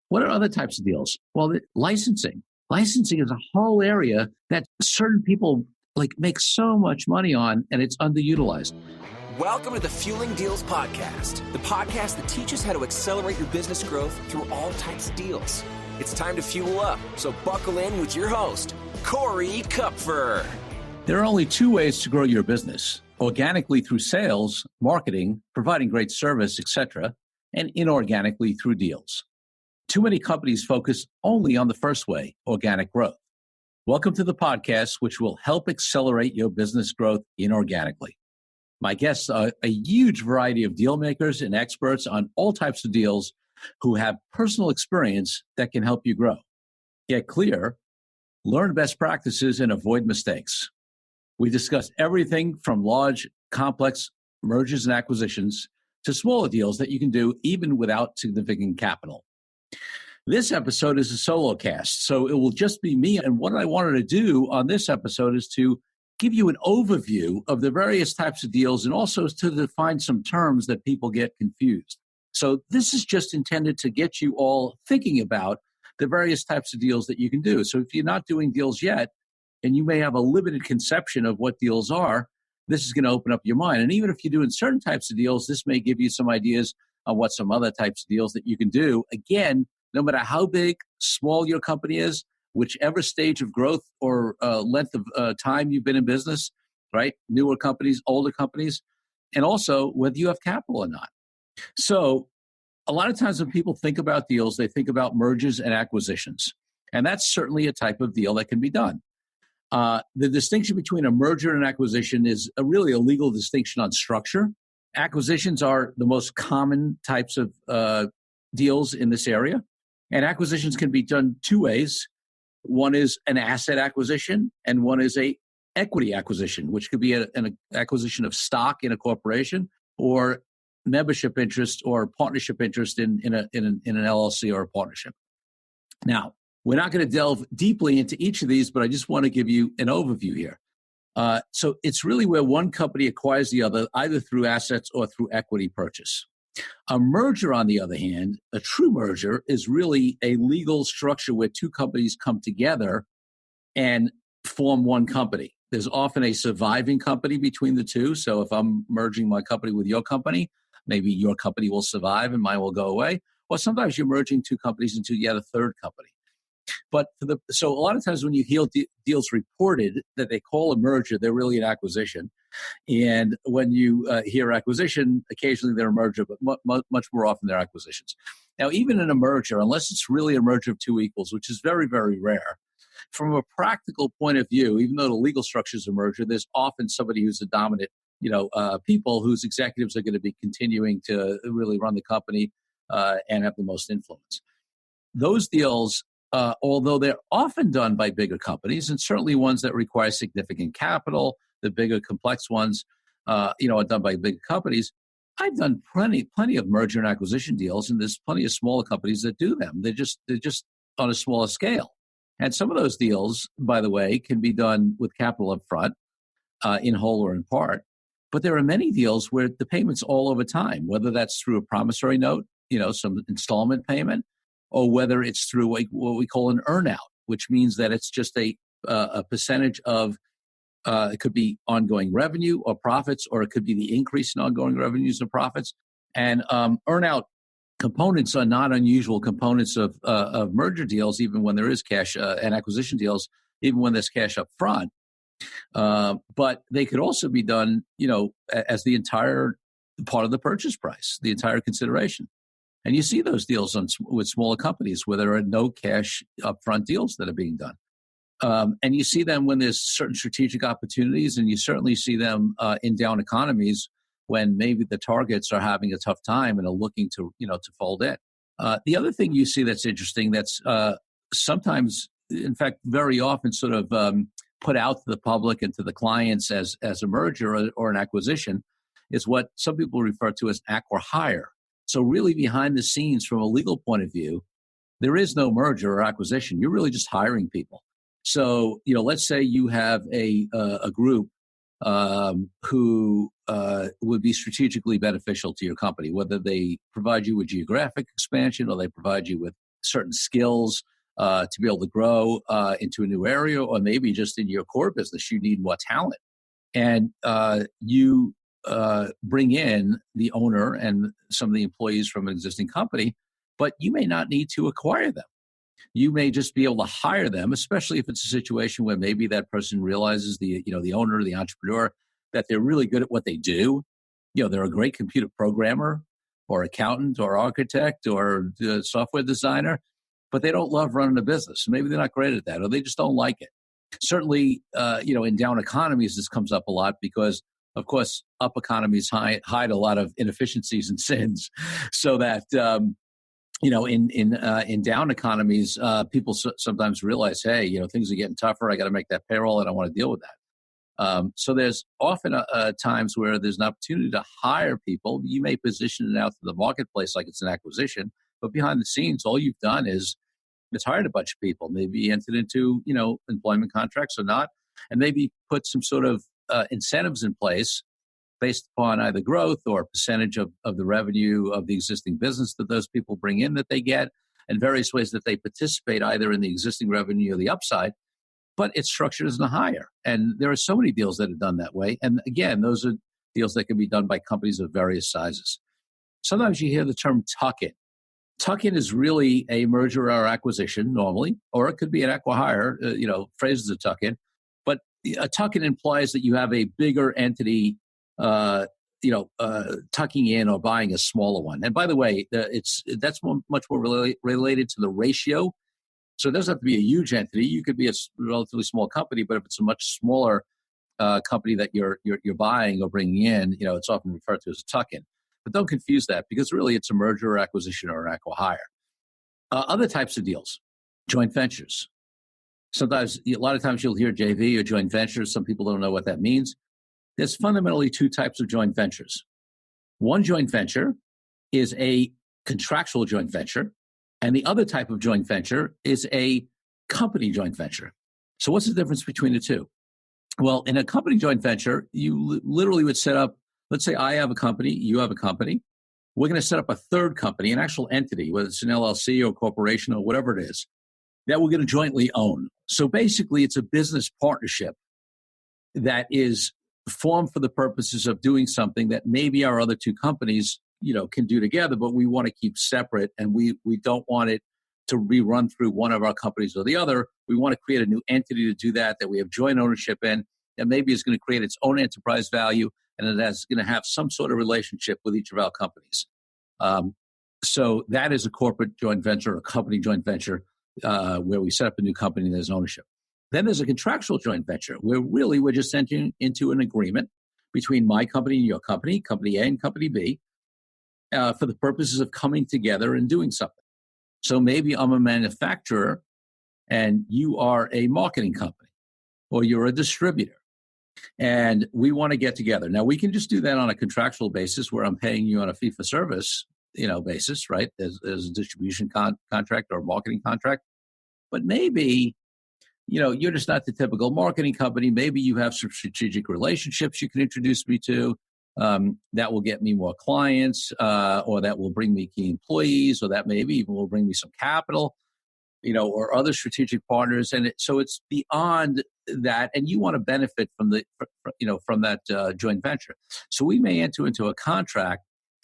What are other types of deals? Well, licensing. Licensing is a whole area that certain people make so much money on, and it's underutilized. Welcome to the Fueling Deals Podcast, the podcast that teaches how to accelerate your business growth through all types of deals. It's time to fuel up, so buckle in with your host, Corey Kupfer. There are only two ways to grow your business: organically through sales, marketing, providing great service, etc., and inorganically through deals. Too many companies focus only on the first way, organic growth. Welcome to the podcast, which will help accelerate your business growth inorganically. My guests are a huge variety of deal makers and experts on all types of deals who have personal experience that can help you grow. Get clear, learn best practices, and avoid mistakes. We discuss everything from large, complex mergers and acquisitions to smaller deals that you can do even without significant capital. This episode is a solo cast, so it will just be me. And what I wanted to do on this episode is to give you an overview of the various types of deals and also to define some terms that people get confused. So this is just intended to get you all thinking about the various types of deals that you can do. So if you're not doing deals yet, and you may have a limited conception of what deals are, this is going to open up your mind. And even if you're doing certain types of deals, this may give you some ideas on what some other types of deals that you can do. Again, no matter how big, small your company is, whichever stage of growth or length of time you've been in business, right? Newer companies, older companies, and also whether you have capital or not. So a lot of times when people think about deals, they think about mergers and acquisitions. And that's certainly a type of deal that can be done. The distinction between a merger and an acquisition is really a legal distinction on structure. Acquisitions are the most common types of deals in this area. And acquisitions can be done two ways. One is an asset acquisition, and one is a equity acquisition, which could be an acquisition of stock in a corporation or membership interest or partnership interest in an LLC or a partnership. Now, we're not going to delve deeply into each of these, but I just want to give you an overview here. So it's really where one company acquires the other, either through assets or through equity purchase. A merger, on the other hand, a true merger, is really a legal structure where two companies come together and form one company. There's often a surviving company between the two. So if I'm merging my company with your company, maybe your company will survive and mine will go away. Or sometimes you're merging two companies into yet a third company. But so a lot of times when you hear deals reported that they call a merger, they're really an acquisition. And when you hear acquisition, occasionally they're a merger, but much more often they're acquisitions. Now, even in a merger, unless it's really a merger of two equals, which is very, very rare, from a practical point of view, even though the legal structure is a merger, there's often somebody who's a dominant, people whose executives are going to be continuing to really run the company and have the most influence. Those deals, although they're often done by bigger companies, and certainly ones that require significant capital, the bigger complex ones, are done by big companies. I've done plenty of merger and acquisition deals, and there's plenty of smaller companies that do them. They're just on a smaller scale. And some of those deals, by the way, can be done with capital up front, in whole or in part. But there are many deals where the payment's all over time, whether that's through a promissory note, some installment payment, or whether it's through what we call an earnout, which means that it's just a percentage of, it could be ongoing revenue or profits, or it could be the increase in ongoing revenues or profits. And earnout components are not unusual components of merger deals, even when there is cash, and acquisition deals, even when there's cash up front. But they could also be done, as the entire part of the purchase price, the entire consideration. And you see those deals with smaller companies where there are no cash upfront deals that are being done. And you see them when there's certain strategic opportunities, and you certainly see them in down economies when maybe the targets are having a tough time and are looking to fold in. The other thing you see that's interesting, that's sometimes, in fact, very often sort of put out to the public and to the clients as a merger or an acquisition, is what some people refer to as acqui-hire. So really behind the scenes from a legal point of view, there is no merger or acquisition. You're really just hiring people. So, let's say you have a group who would be strategically beneficial to your company, whether they provide you with geographic expansion or they provide you with certain skills to be able to grow into a new area, or maybe just in your core business, you need more talent. And you bring in the owner and some of the employees from an existing company, but you may not need to acquire them. You may just be able to hire them, especially if it's a situation where maybe that person realizes the owner, the entrepreneur, that they're really good at what they do. They're a great computer programmer or accountant or architect or software designer, but they don't love running a business. Maybe they're not great at that, or they just don't like it. Certainly, in down economies, this comes up a lot because, of course, up economies hide a lot of inefficiencies and sins, so that in down economies, people sometimes realize, hey, things are getting tougher. I got to make that payroll. I don't want to deal with that. So there's often times where there's an opportunity to hire people. You may position it out to the marketplace like it's an acquisition, but behind the scenes, all you've done is it's hired a bunch of people, maybe entered into, employment contracts or not, and maybe put some sort of incentives in place based upon either growth or percentage of the revenue of the existing business that those people bring in that they get, and various ways that they participate either in the existing revenue or the upside. But it's structured as a hire. And there are so many deals that are done that way. And again, those are deals that can be done by companies of various sizes. Sometimes you hear the term tuck-in. Tuck-in is really a merger or acquisition normally, or it could be an acqui-hire, phrases of tuck-in. But a tuck-in implies that you have a bigger entity, tucking in or buying a smaller one. And by the way, that's much more related to the ratio. So it doesn't have to be a huge entity. You could be a relatively small company, but if it's a much smaller company that you're buying or bringing in, it's often referred to as a tuck-in. But don't confuse that, because really it's a merger or acquisition or an acqui-hire. Other types of deals, joint ventures. Sometimes, a lot of times you'll hear JV or joint ventures. Some people don't know what that means. There's fundamentally two types of joint ventures. One joint venture is a contractual joint venture, and the other type of joint venture is a company joint venture. So what's the difference between the two? Well, in a company joint venture, you literally would set up, let's say I have a company, you have a company. We're going to set up a third company, an actual entity, whether it's an LLC or corporation or whatever it is, that we're going to jointly own. So basically, it's a business partnership that is formed for the purposes of doing something that maybe our other two companies, can do together, but we want to keep separate, and we don't want it to be run through one of our companies or the other. We want to create a new entity to do that we have joint ownership in, and maybe it's going to create its own enterprise value, and it's going to have some sort of relationship with each of our companies. So that is a corporate joint venture, a company joint venture, where we set up a new company and there's ownership. Then there's a contractual joint venture, where really we're just entering into an agreement between my company and your company, company A and company B, for the purposes of coming together and doing something. So maybe I'm a manufacturer and you are a marketing company, or you're a distributor, and we want to get together. Now, we can just do that on a contractual basis where I'm paying you on a fee-for-service basis, right, as a distribution contract or a marketing contract. But maybe, you're just not the typical marketing company. Maybe you have some strategic relationships you can introduce me to that will get me more clients, or that will bring me key employees, or that maybe even will bring me some capital, or other strategic partners. And so it's beyond that, and you want to benefit from from that joint venture. So we may enter into a contract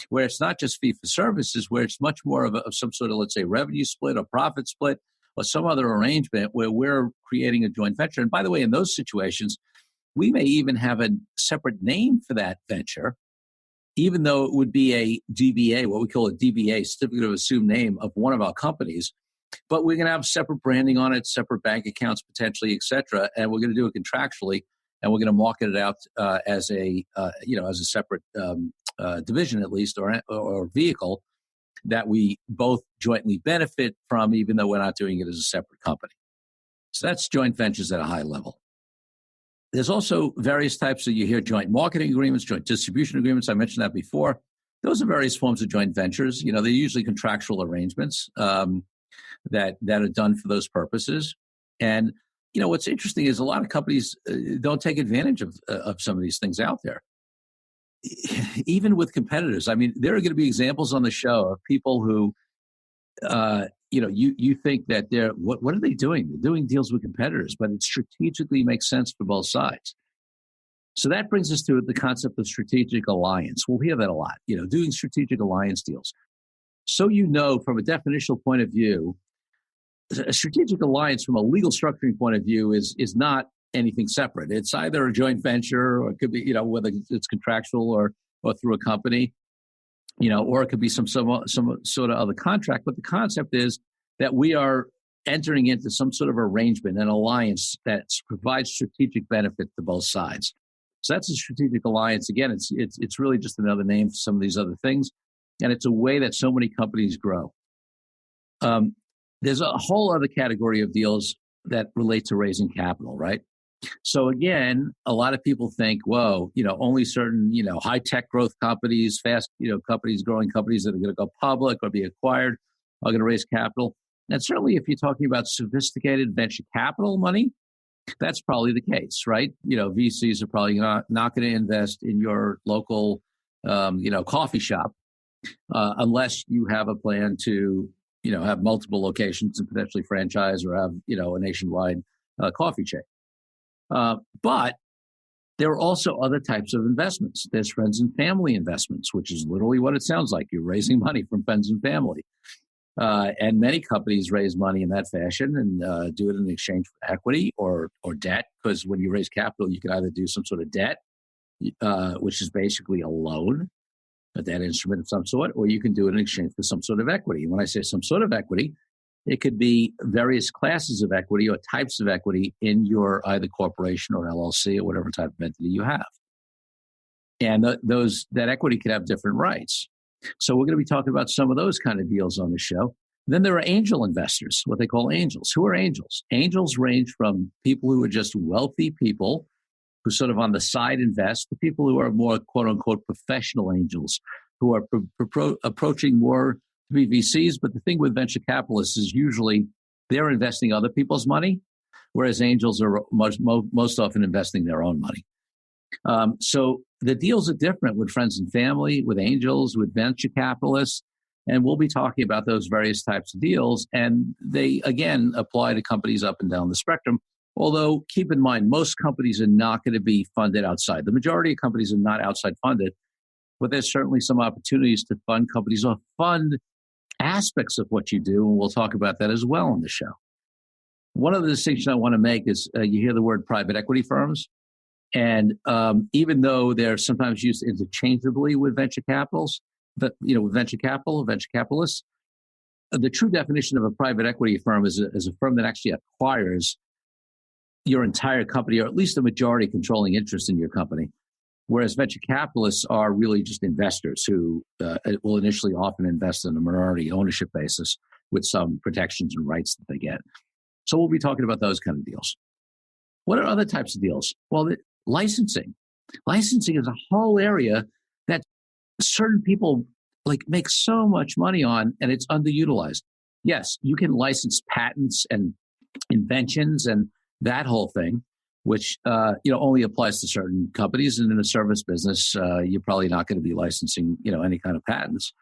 where it's not just fee for services, where it's much more of some sort of, let's say, revenue split or profit split, or some other arrangement where we're creating a joint venture. And by the way, in those situations, we may even have a separate name for that venture, even though it would be a DBA, what we call a DBA, certificate of assumed name of one of our companies. But we're going to have separate branding on it, separate bank accounts potentially, et cetera. And we're going to do it contractually, and we're going to market it out as a separate division, at least, or vehicle that we both jointly benefit from, even though we're not doing it as a separate company. So that's joint ventures at a high level. There's also various types of, you hear joint marketing agreements, joint distribution agreements. I mentioned that before. Those are various forms of joint ventures. They're usually contractual arrangements that are done for those purposes. And, what's interesting is a lot of companies don't take advantage of some of these things out there. Even with competitors. I mean, there are going to be examples on the show of people who you think that what are they doing? They're doing deals with competitors, but it strategically makes sense for both sides. So that brings us to the concept of strategic alliance. We'll hear that a lot, doing strategic alliance deals. So, from a definitional point of view, a strategic alliance from a legal structuring point of view is not anything separate. It's either a joint venture, or it could be, whether it's contractual or through a company, or it could be some sort of other contract. But the concept is that we are entering into some sort of arrangement, an alliance that provides strategic benefit to both sides. So that's a strategic alliance. Again, it's really just another name for some of these other things, and it's a way that so many companies grow. There's a whole other category of deals that relate to raising capital, right? So again, a lot of people think, whoa, only certain, high-tech growth companies, fast, companies, growing companies that are going to go public or be acquired are going to raise capital. And certainly if you're talking about sophisticated venture capital money, that's probably the case, right? VCs are probably not going to invest in your local, coffee shop unless you have a plan to, have multiple locations and potentially franchise or have, a nationwide coffee chain. But there are also other types of investments. There's friends and family investments, which is literally what it sounds like. You're raising money from friends and family. And many companies raise money in that fashion and do it in exchange for equity or debt, because when you raise capital, you can either do some sort of debt, which is basically a loan, a debt instrument of some sort, or you can do it in exchange for some sort of equity. And when I say some sort of equity, it could be various classes of equity or types of equity in your either corporation or LLC or whatever type of entity you have. And that equity could have different rights. So we're going to be talking about some of those kind of deals on the show. Then there are angel investors, what they call angels. Who are angels? Angels range from people who are just wealthy people who sort of on the side invest to people who are more quote unquote professional angels who are approaching more to be VCs. But the thing with venture capitalists is usually they're investing other people's money, whereas angels are most often investing their own money. So the deals are different with friends and family, with angels, with venture capitalists, and we'll be talking about those various types of deals. And they, again, apply to companies up and down the spectrum. Although, keep in mind, most companies are not going to be funded outside. The majority of companies are not outside funded, but there's certainly some opportunities to fund companies or fund aspects of what you do, and we'll talk about that as well on the show. One of the distinctions I want to make is you hear the word private equity firms. And even though they're sometimes used interchangeably with venture capitals, with venture capitalists, the true definition of a private equity firm is a firm that actually acquires your entire company, or at least a majority controlling interest in your company. Whereas venture capitalists are really just investors who will initially often invest on a minority ownership basis with some protections and rights that they get. So we'll be talking about those kind of deals. What are other types of deals? Well, licensing. Licensing is a whole area that certain people make so much money on, and it's underutilized. Yes, you can license patents and inventions and that whole thing, which only applies to certain companies. And in the service business, you're probably not going to be licensing any kind of patents.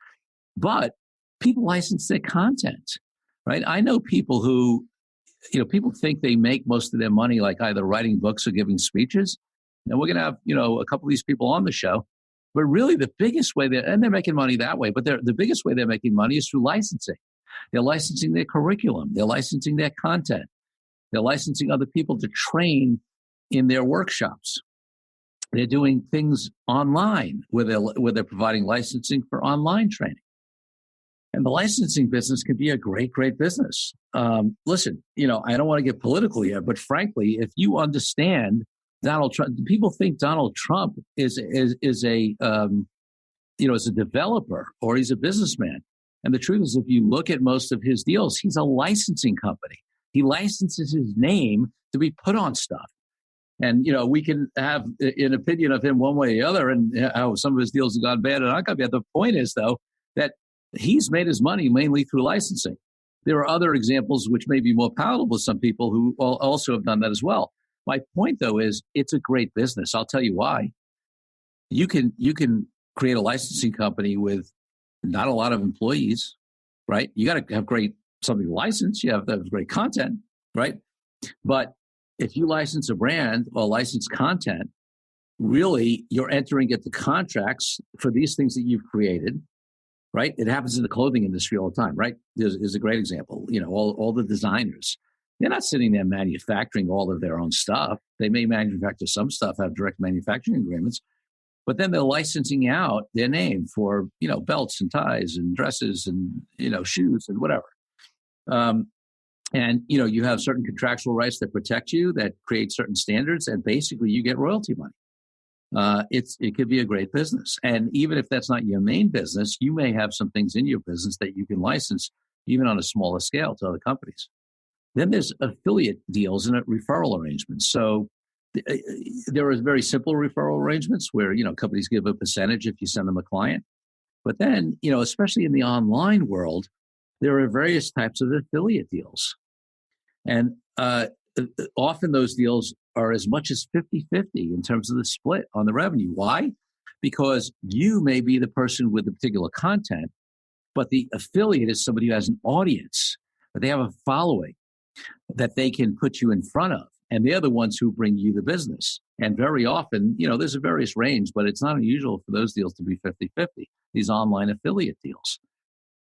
But people license their content, right? I know people who people think they make most of their money either writing books or giving speeches. And we're going to have, a couple of these people on the show. But really the biggest way they're making money that way, but the biggest way they're making money is through licensing. They're licensing their curriculum. They're licensing their content. They're licensing other people to train in their workshops. They're doing things online where they're providing licensing for online training. And the licensing business can be a great, great business. Listen, I don't want to get political here, but frankly, if you understand Donald Trump, people think Donald Trump is a developer or he's a businessman. And the truth is, if you look at most of his deals, he's a licensing company. He licenses his name to be put on stuff. And, we can have an opinion of him one way or the other and how some of his deals have gone bad and not gone bad. The point is, though, that he's made his money mainly through licensing. There are other examples which may be more palatable to some people who also have done that as well. My point, though, is it's a great business. I'll tell you why. You can create a licensing company with not a lot of employees, right? You got to have something to license. You have to have great content, right? But if you license a brand or license content, really you're entering into contracts for these things that you've created, right? It happens in the clothing industry all the time, right? There's a great example. All the designers, they're not sitting there manufacturing all of their own stuff. They may manufacture some stuff, have direct manufacturing agreements, but then they're licensing out their name for, belts and ties and dresses and, shoes and whatever. And you have certain contractual rights that protect you, that create certain standards, and basically you get royalty money. It could be a great business. And even if that's not your main business, you may have some things in your business that you can license, even on a smaller scale, to other companies. Then there's affiliate deals and referral arrangements. So there are very simple referral arrangements where, companies give a percentage if you send them a client. But then, especially in the online world, there are various types of affiliate deals. And often those deals are as much as 50-50 in terms of the split on the revenue. Why? Because you may be the person with the particular content, but the affiliate is somebody who has an audience, but they have a following that they can put you in front of. And they're the ones who bring you the business. And very often, there's a various range, but it's not unusual for those deals to be 50-50, these online affiliate deals.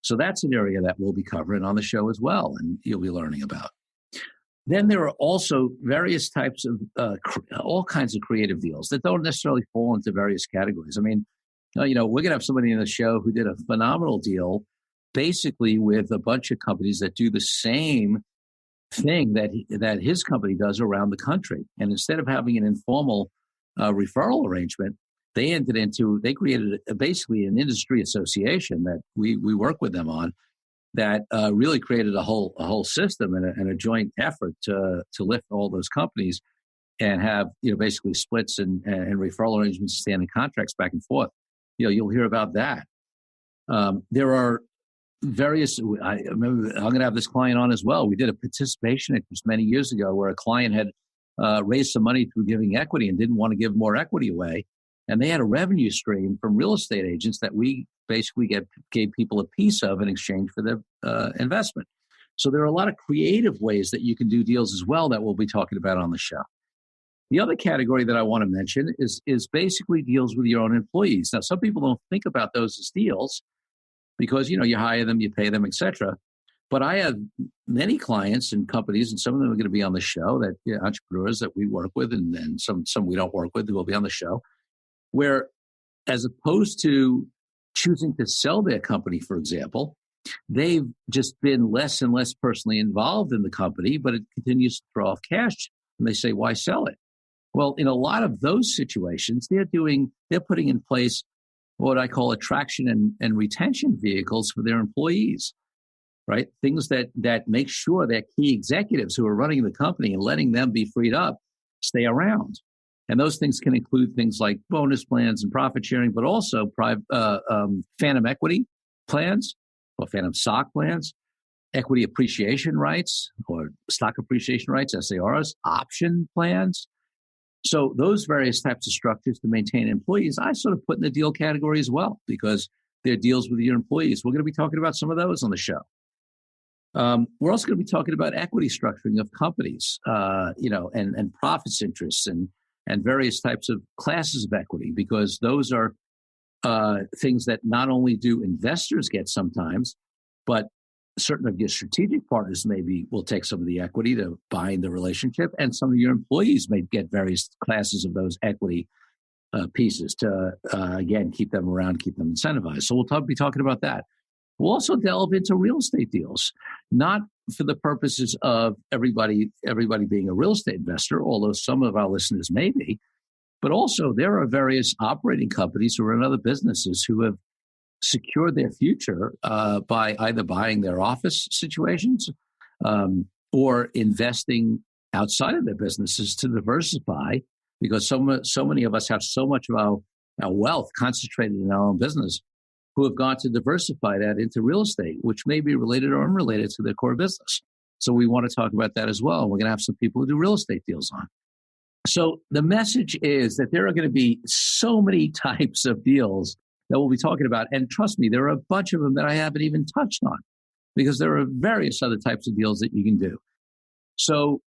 So that's an area that we'll be covering on the show as well, and you'll be learning about. Then there are also various types of all kinds of creative deals that don't necessarily fall into various categories. I mean, we're going to have somebody in the show who did a phenomenal deal basically with a bunch of companies that do the same thing that his company does around the country. And instead of having an informal referral arrangement, they created basically an industry association that we work with them on, that really created a whole system and a joint effort to lift all those companies and have basically splits and referral arrangements, standing contracts back and forth. You'll hear about that. There are various. I remember I'm going to have this client on as well. We did a participation interest many years ago where a client had raised some money through giving equity and didn't want to give more equity away, and they had a revenue stream from real estate agents that we basically gave people a piece of in exchange for their investment. So there are a lot of creative ways that you can do deals as well that we'll be talking about on the show. The other category that I want to mention is basically deals with your own employees. Now, some people don't think about those as deals because, you hire them, you pay them, etc. But I have many clients and companies, and some of them are going to be on the show, that entrepreneurs that we work with, and some we don't work with who will be on the show, where as opposed to choosing to sell their company, for example, they've just been less and less personally involved in the company, but it continues to throw off cash. And they say, why sell it? Well, in a lot of those situations, they're putting in place what I call attraction and retention vehicles for their employees, right? Things that make sure that key executives who are running the company and letting them be freed up stay around. And those things can include things like bonus plans and profit sharing, but also phantom equity plans or phantom stock plans, equity appreciation rights or stock appreciation rights, SARs, option plans. So those various types of structures to maintain employees, I sort of put in the deal category as well, because they're deals with your employees. We're going to be talking about some of those on the show. We're also going to be talking about equity structuring of companies, and profits interests and various types of classes of equity, because those are things that not only do investors get sometimes, but certain of your strategic partners will take some of the equity to bind the relationship, and some of your employees may get various classes of those equity pieces to, again, keep them around, keep them incentivized. So we'll be talking about that. We'll also delve into real estate deals, not for the purposes of everybody being a real estate investor, although some of our listeners may be, but also there are various operating companies who are in other businesses who have secured their future by either buying their office situations or investing outside of their businesses to diversify, because so many of us have so much of our wealth concentrated in our own business, who have gone to diversify that into real estate, which may be related or unrelated to their core business. So we want to talk about that as well. We're going to have some people who do real estate deals on. So the message is that there are going to be so many types of deals that we'll be talking about. And trust me, there are a bunch of them that I haven't even touched on. because there are various other types of deals that you can do. So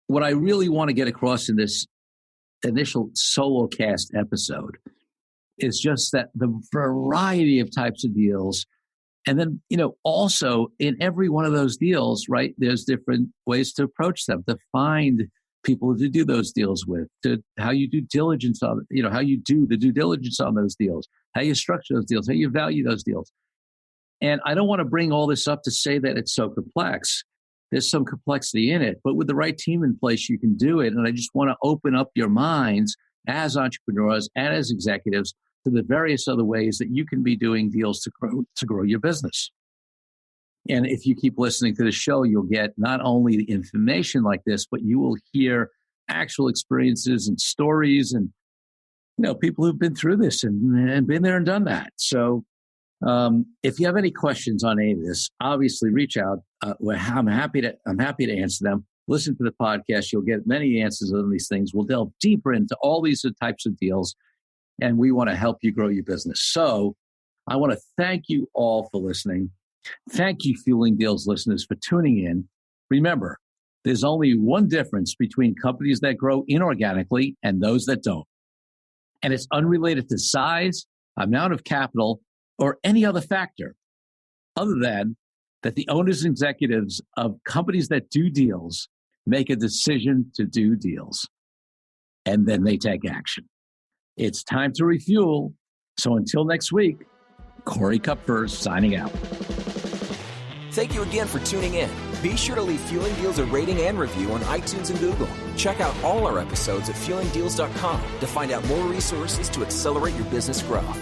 what I really want to get across in this initial solo cast episode is just that the variety of types of deals. And then, also in every one of those deals, right, there's different ways to approach them, to find people to do those deals with, to how you do diligence on, how you do the due diligence on those deals, how you structure those deals, how you value those deals. And I don't want to bring all this up to say that it's so complex. There's some complexity in it, but with the right team in place, you can do it. And I just want to open up your minds as entrepreneurs and as executives to the various other ways that you can be doing deals to grow your business. And if you keep listening to the show, you'll get not only information like this, but you will hear actual experiences and stories and, people who've been through this and been there and done that. So if you have any questions on any of this, obviously reach out. I'm happy to answer them. Listen to the podcast. You'll get many answers on these things. We'll delve deeper into all these types of deals, and we want to help you grow your business. So I want to thank you all for listening. Thank you, Fueling Deals listeners, for tuning in. Remember, there's only one difference between companies that grow inorganically and those that don't. And it's unrelated to size, amount of capital, or any other factor, other than that the owners and executives of companies that do deals make a decision to do deals, and then they take action. It's time to refuel. So until next week, Corey Kupfer signing out. Thank you again for tuning in. Be sure to leave Fueling Deals a rating and review on iTunes and Google. Check out all our episodes at fuelingdeals.com to find out more resources to accelerate your business growth.